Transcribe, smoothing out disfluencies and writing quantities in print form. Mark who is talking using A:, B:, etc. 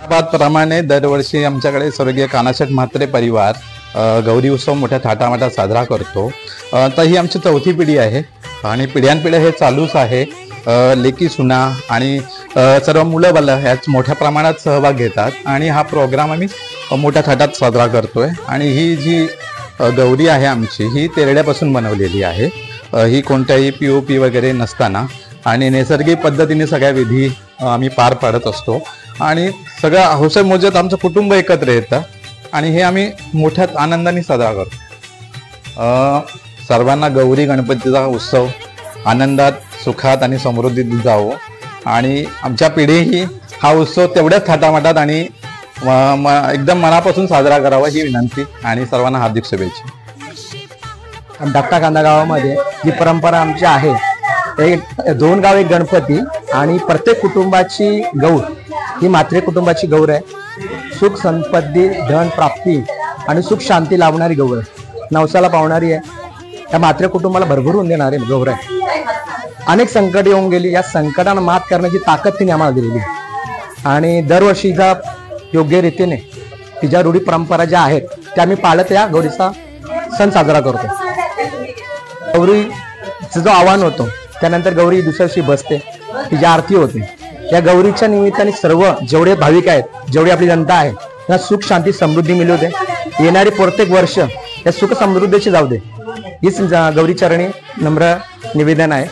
A: प्रमाणे दरवर्षी आमच्याकडे स्वर्गीय कानाशेठ म्हात्रे परिवार गौरी उत्सव मोठ्या थाटामाटात साजरा करतो। तर ही आमची चौथी पिढी आहे आणि पिढ्यानपिढ्या हे चालूच आहे। लेकी सुना आणि सर्व मुलं बालं ह्याच मोठ्या प्रमाणात सहभाग घेतात आणि हा प्रोग्राम आम्ही मोठ्या थाटात साजरा करतोय। आणि ही जी गौरी आहे आमची ही तेरड्यापासून बनवलेली आहे। ही कोणत्याही POP वगैरे नसताना आणि नैसर्गिक पद्धतीने सगळ्या विधी आम्ही पार पाडत असतो आणि सगळं हौसे मोजेत आमचं कुटुंब एकत्र येतं आणि हे आम्ही मोठ्या आनंदाने साजरा करतो। सर्वांना गौरी गणपतीचा उत्सव आनंदात सुखात आणि समृद्धीत जावो आणि आमच्या पिढीही हा उत्सव तेवढ्याच थाटामाटात आणि एकदम मनापासून साजरा करावा ही विनंती आणि सर्वांना हार्दिक शुभेच्छा।
B: धाकटा कांदा गावामध्ये जी परंपरा आमची आहे एक 2 गाव एक गणपती आणि प्रत्येक कुटुंबाची गौर ही म्हात्रे कुटुंबाची गौर आहे। सुख संपत्ती धन प्राप्ती आणि सुख शांती लावणारी गौर आहे, नवसाला पावणारी आहे। या म्हात्रे कुटुंबाला भरभरून देणारी गौर आहे। अनेक संकट येऊन गेली, या संकटांना मात करण्याची ताकद तिने आम्हाला दिलेली आणि दरवर्षीचा योग्य रीतीने तिच्या रूढी परंपरा ज्या आहेत त्या आम्ही पाळत या गौरीचा सण साजरा करतो। गौरीचं जो आव्हान होतो त्यानंतर गौरी दुसऱ्या दिवशी बसते, तिची आरती होते। या गौरीच्या निमित्ताने सर्व जेवढे भाविक आहेत, जेवढी आपली जनता आहे त्यांना सुख शांती समृद्धी मिळू दे। येणारी प्रत्येक वर्ष या सुख समृद्धीची जाऊ दे हीच गौरी चरणी नम्र निवेदन आहे।